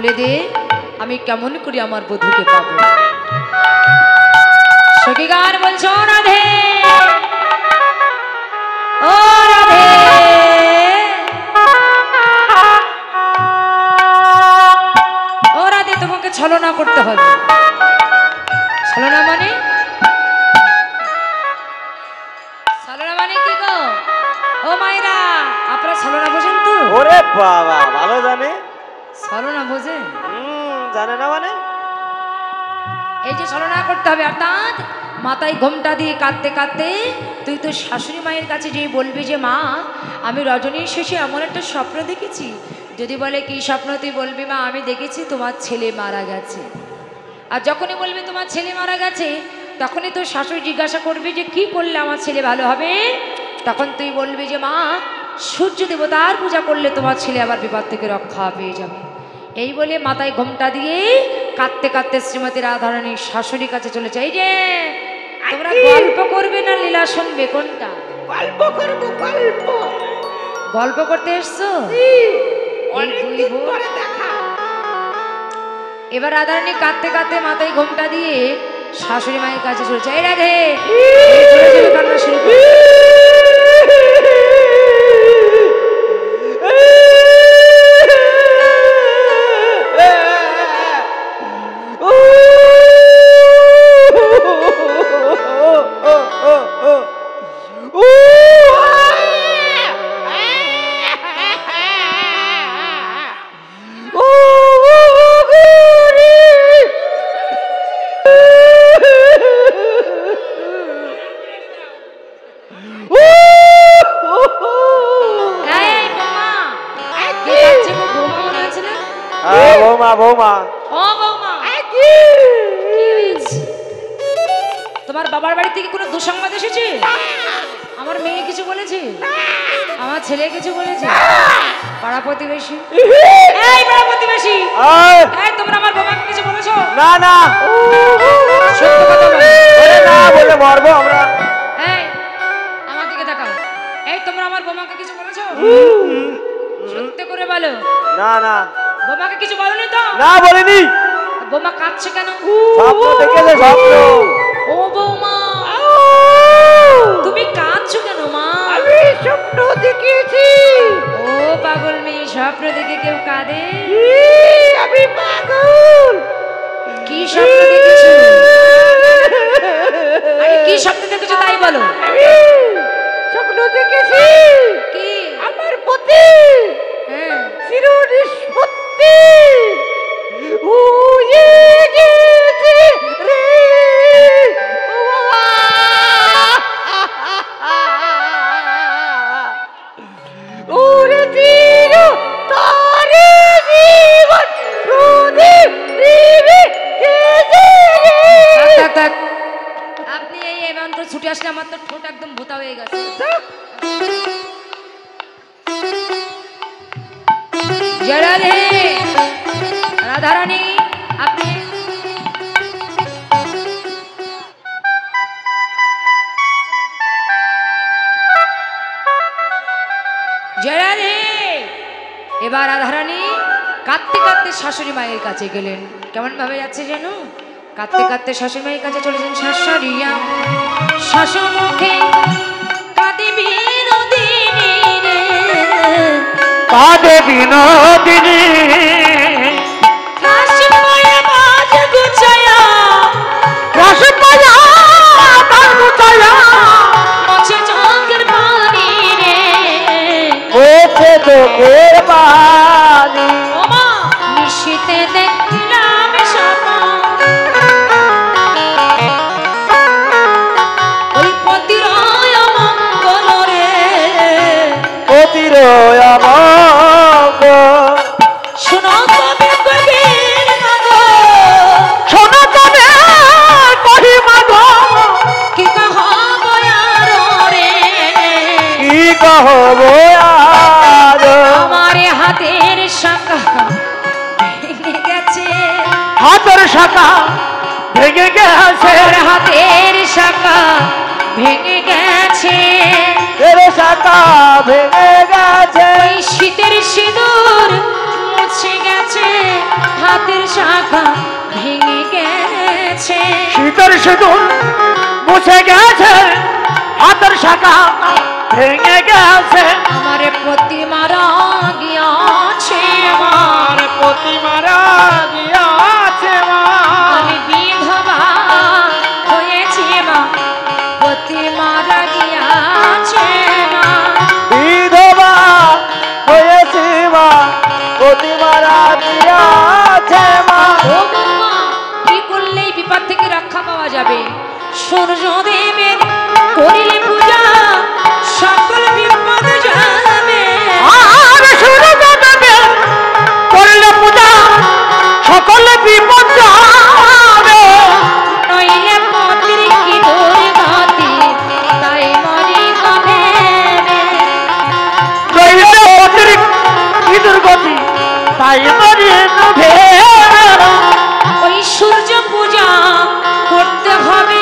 বলে দে আমি কেমন করি আমার বধূকে পাবো। সখী গান বলছো রাধে ও রাধে, ও রাধে তোমাকে ছলনা করতে হবে। ছলনা মানে কি গো? ও মায়েরা আপনারা ছলনা বোঝেন তো? ওরে বাবা ভালো জানে। ছলনা বোঝেন? জানে না মানে এই যে ছলনা করতে হবে, অর্থাৎ মাথায় ঘোমটা দিয়ে কাঁদতে কাঁদতে তুই তো শাশুড়ি মায়ের কাছে যে বলবি যে মা আমি রজনীর শেষে এমন একটা স্বপ্ন দেখেছি। যদি বলে কি স্বপ্ন, তুই বলবি মা আমি দেখেছি তোমার ছেলে মারা গেছে। আর যখনই বলবি তোমার ছেলে মারা গেছে তখনই তোর শাশুড়ি জিজ্ঞাসা করবি যে কি করলে আমার ছেলে ভালো হবে। তখন তুই বলবি যে মা সূর্য দেবতার পূজা করলে তোমার ছেলে আবার বিপদ থেকে রক্ষা পেয়ে যাবে। এই বলে মাথায় ঘোমটা দিয়ে কাঁদতে কাঁদতে শ্রীমতী রাধারানীর শাশুড়ির কাছে চলে যায়। এই যে তোমরা গল্প করবে না লীলা শুনবে কোনটা? গল্প করব। গল্প করতে এসছো? অনেকদিন পরে দেখা। এবার রাধারানী কাঁদতে কাঁদতে মাথায় ঘোমটা দিয়ে শাশুড়ি মায়ের কাছে চলে যায়। রাধে কান্না শুরু করে। তোমার বাবার বাড়ি থেকে কোনো দুঃসংবাদ এসেছে? আমার মেয়ে কিছু বলেছে? আমার ছেলে কিছু বলেছে? পাড়া প্রতিবেশী? এই পাড়া প্রতিবেশী, এই তোমরা আমার বাবাকে কিছু বলেছো? না না সত্য কথা বলো। না বলে মরবো আমরা। এই আমার দিকে তাকাও। এই তোমরা আমার বোমাকে কিছু বলেছো? সত্যি করে বলো। না না বোমাকে কিছু বলনি তো? না বলিনি। বোমা কাঁদছে কেন? স্বপ্ন দেখেছে স্বপ্ন। ও বৌমা তুমি কাঁদছো কেন মা? আমি স্বপ্ন দেখেছি। ও পাগল মেয়ে, স্বপ্ন দেখে কেউ কাঁদে? আমি পাগল। কি স্বপ্ন দেখেছো? আরে কি স্বপ্ন দেখেছো তাই বলো। আমি স্বপ্ন দেখেছি কি? আমার পতি চির নিষ্পত্তি হয়ে গেছে রে। ওরে চির তারে জীবন প্রদীপ দিবি কেজে। থাক থাক, আপনি এই মন্ত্র ছুটে আসলে আমার তো ঠোঁট একদম ভোতা হয়ে গেছে। জয় রাধে রাধারানী। আপনি জয় রাধে। এবার রাধারানী কাঁদতে কাঁদতে শাশুড়ি মায়ের কাছে গেলেন। কেমন ভাবে যাচ্ছে যেন? কাঁদতে কাঁদতে শাশুড়ি মায়ের কাছে চলেছেন। শাশুড়িয়া শাশুমুখে কাঁদে বিনোদিনী রে, কাঁদে বিনোদিনী। কাশিমায়া বাজ গুছায়া, কাশিমায়া বাজ গুছায়া, মোছে চোখের পানি রে, মোছে চোখের পানি। ওমা নিশিতে দেখলাম স্বপ্ন, ওই পতির অমঙ্গল রে, পতির অমঙ্গল। শোনো তবে কহির মাগো, শোনো তবে কহির মাগো, কি কহব আর রে, কি কহব আর। আমার হাতের শাখা ভেঙে গেছে, হাতের শাখা ভেঙে গেছে, হাতের শাখা ভেঙে গেছে, শাখা ভেঙে গেছে। শীতের সিঁদুর মুছে গেছে হাতের শাখা ভেঙে গেছে শীতের সিঁদুর মুছে গেছে হাতের শাখা ভেঙে গেছে আমার প্রতিমারা গিয়াছে মা আর প্রতিমারা গিয়াছে মা আমি বিধবা হয়েছি মা প্রতিমারা গিয়াছে মা বিধবা হয়েছে মা প্রতিমারা গিয়াছে মা ও মা কি করলেই বিপদ থেকে রক্ষা পাওয়া যাবে সূর্যদেবের করিলে পূজা সকল বিপদ যাবে আর সূর্যদেবে করলে পূজা সকল বিপদ যাবে নইলে পতির কি দুর্গতি তাই মরি কবে নইলে পতির কি দুর্গতি তাই মরি নভে ওই সূর্য পূজা করতে হবে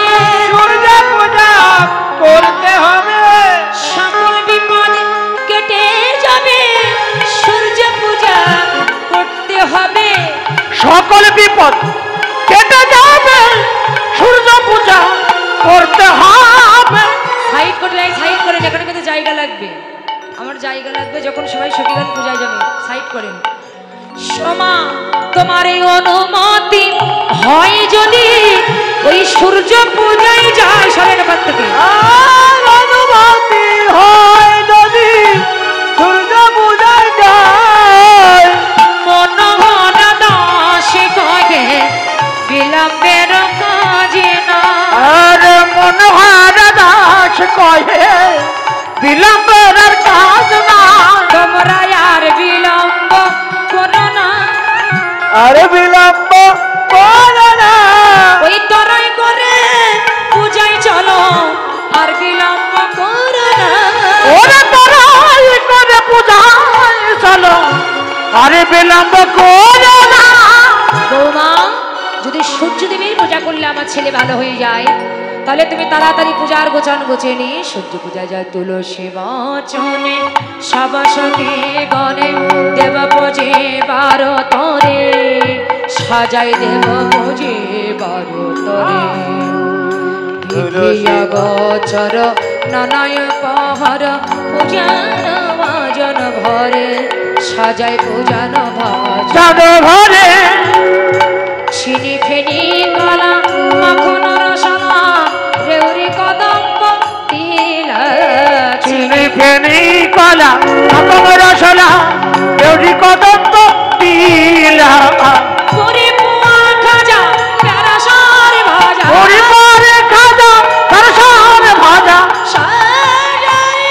সূর্য পূজা করতে হবে সকল বিপদ কেটে যাবে সূর্য পূজা করতে হবে সকল বিপদ কেটে যাবে সূর্য পূজা করতে হবে সাইড করে যেখানে কিন্তু জায়গা লাগবে আমার জায়গা লাগবে যখন সবাই সখীগণ পূজায় যাবে সাইড করেন সোমা তোমার এই অনুমতি হয় যদি ওই সূর্য পূজায় যায় সরেন ওখান থেকে আর অনুমতি হয় যদি সূর্য পূজায় যায় মন মন দাসে কহে বিলম্বের কাজে না আর মনোহর দাস কহে বিলম্বের কাজ না তোমরা আর বিলম্ব করো না আর বিলম্ব করো না ওই তরাই করে পূজায় চলো আর বিলম্ব করো না ওরে তোরাই করে পূজায় চলো আরে বিলম্ব করো না বৌমা যদি সূর্যদেবের পূজা করলে আমার ছেলে ভালো হয়ে যায় তাহলে তুমি তাড়াতাড়ি পূজার গোছান গোছে নিয়ে সূর্য পূজায় যায় তুলসী বচনে সবসতী গণে দেব পূজে বারো তরে সাজাই দেব পূজে বারো তরে বিধিয়া গোচর নানায় পাহার পূজার ভাজন ভরে সাজাই পূজান ভাজন চাঁদ ভরে চিনি ফেনি কলা মাখন রসনা রেউরি কদম্ব তিলা চিনি ফেনি কলা আকম রসলা দেউরি কদম্ব তিলা পুরি পুয়া খাজা প্যারাসার ভাজা পরিবারে খাজা দর্শন ভাজা সাজাই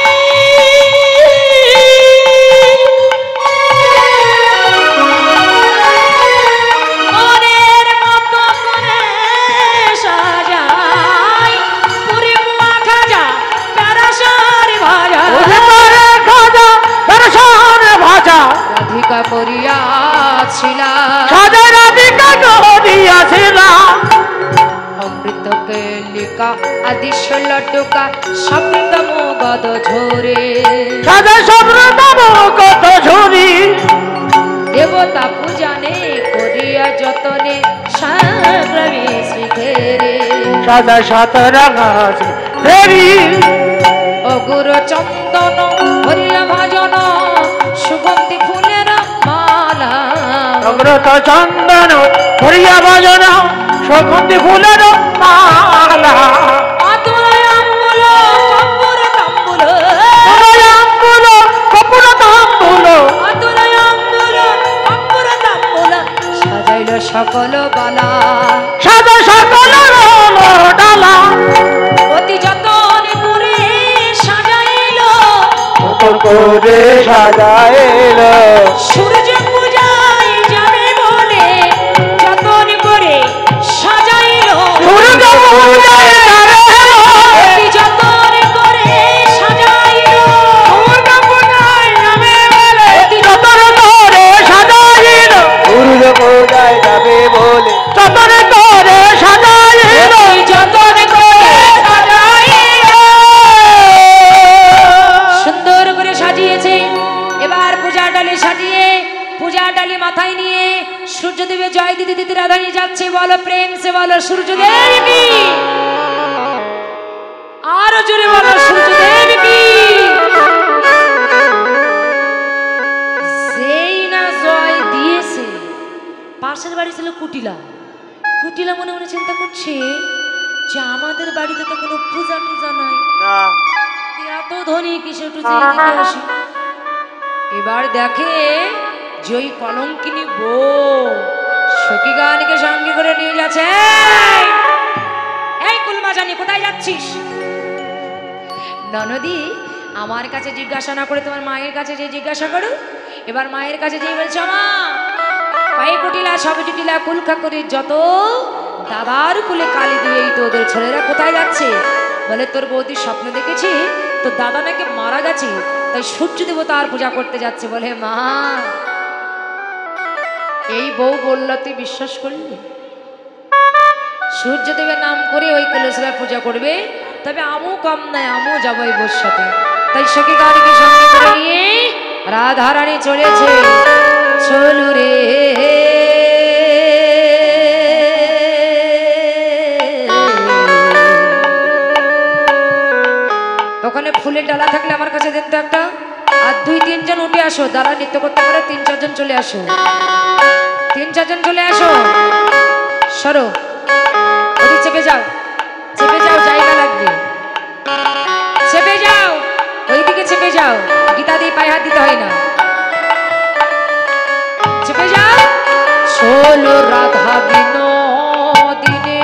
মনের মতো করে সাজাই পুরি পুয়া খাজা প্যারাসার ভাজা পরিবারে খাজা দর্শন ভাজা রাধিকা করিয়াছিলা সাজা রাধিকা করিয়াছিলা অমৃত কেলিকা আদি 16 টোকা সপ্তম গদ ঝরে সাজা সম্রতম কত ঝুরি দেবতা পূজানে করিয়া যতনে সাগ্রামে শ্রীঘেরে সাজা সাত রাঙাছ ফেরি অগুর চন্দন হরিলা ভজন সুগন্ধি ফুলের মালা অমৃত চন্দন হরিয়া ভজন সুগন্ধি ফুলের মালা আতরায় আম্বুল কর্পূর তাম্বুল আম্বুল কপুর তাম্বুল আতরায় আম্বুল কর্পূর তাম্বুল সাজাইল সকল বালা সাজা সকল ডালা অতি যতন করে সাজাইল করে সাজাইল সূর্য পূজায় যাবে বলে যতন করে সাজাইল সূর্য পূজায় যাবে অতি যতন করে সাজাইল সূর্য পূজায় যাবে বলে অতি যতন করে সাজাইল সূর্য পূজায় যাবে বলে যতন করে সাজাইল অতি যতন করে সাজাইল সুন্দর করে সাজিয়েছে এবার পূজা ডালে সাজিয়ে সূর্যদেব কি, আরো জোরে বলো সূর্যদেব কি। যেই না জয় দিয়েছে, পাশের বাড়ি ছিল কুটিলা। কুটিলা মনে মনে চিন্তা করছে যে আমাদের বাড়িতে তো কোনো পূজা টুজা নাই, এত ধনী কিসে একটু দিকে আসি। এবার দেখে যে ওই কলঙ্কিনী বউ সখীগণকে সঙ্গে করে নিয়ে যাচ্ছে। এই কুলমা জানি কোথায় যাচ্ছিস? ননদি আমার কাছে জিজ্ঞাসা না করে তোমার মায়ের কাছে যে জিজ্ঞাসা করো। এবার মায়ের কাছে যেই বলছে, মা পায়ে কুটিলা সব জুটিলা কুলখা করে যত দাদার কুলে কালি দিয়ে তো ওদের ছেলেরা কোথায় যাচ্ছে? বলে তোর বৌদির স্বপ্ন দেখেছি তোর দাদা নাকি মারা গেছে, তাই সূর্য দেবতার পূজা করতে যাচ্ছে। বলে মা এই বউ বলল তুই বিশ্বাস করলি? সূর্যদেবের নাম করে ওই কলসরা পূজা করবে, তবে আমও কম নাই, আমও যাবো এই বউর সাথে। তাই সখী গানকে সঙ্গে করে নিয়ে রাধারানী চলেছে। চলু রে ওখানে ফুলের ডালা থাকলে আমার কাছে দেন তো একটা। আর 2-3 জন উঠে আসো, যারা নৃত্য করতে পারে 3-4 জন চলে আসো, 3-4 জন চলে আসো। সরো ওদিকে চেপে যাও, চেপে যাও, জায়গা লাগবে। চেপে যাও, ওইদিকে চেপে যাও, গীতা দিয়ে পায়ে হাত দিতে হয় না। চেপে যাও। চলো রাধা বিনোদিনে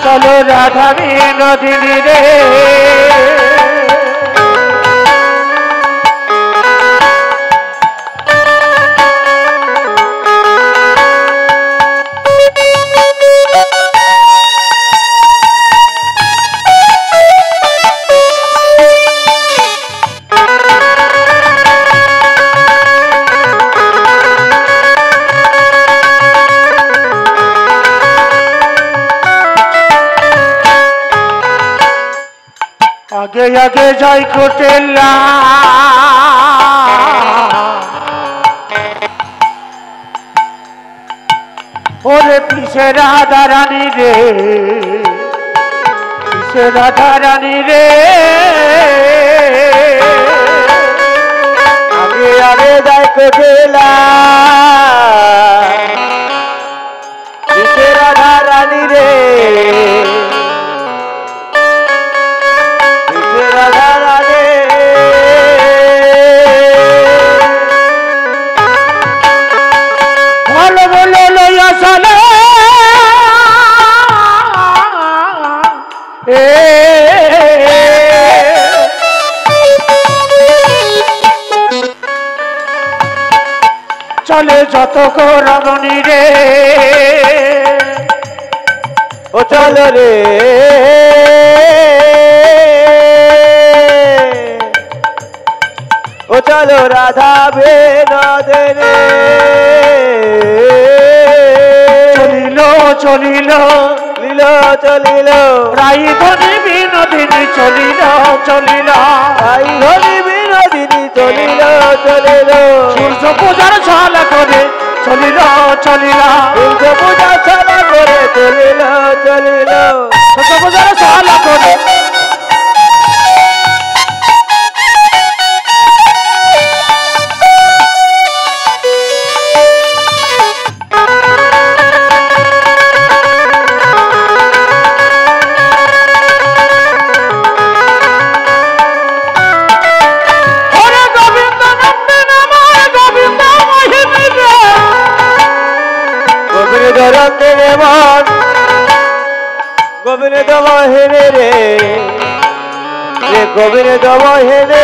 চলো রাধা বিনোদিনী রে। আগে আগে যাই কোটেলা ওরে পিছে রাধা রানী রে, পিছে রাধা রানী রে। আগে আগে যাই কোটেলা পিছে রাধা রানী রে, চলে যত রমণী রে। ও চলো রে ও চলো রাধা বিনোদিনী। চলিল চলিল লীল চলিল রাইধনী বিনোদিনী, চলিল চলিল রাইধনী বিনোদিনী, চলিল চলিল। সূর্য পূজার ঝাল করে চলিল চলিল পূজা সারা করে চলিল চলিল দুর্গা পূজার সালা করে গোবিন্দ মহিনে রে গোবিন্দ মহিনে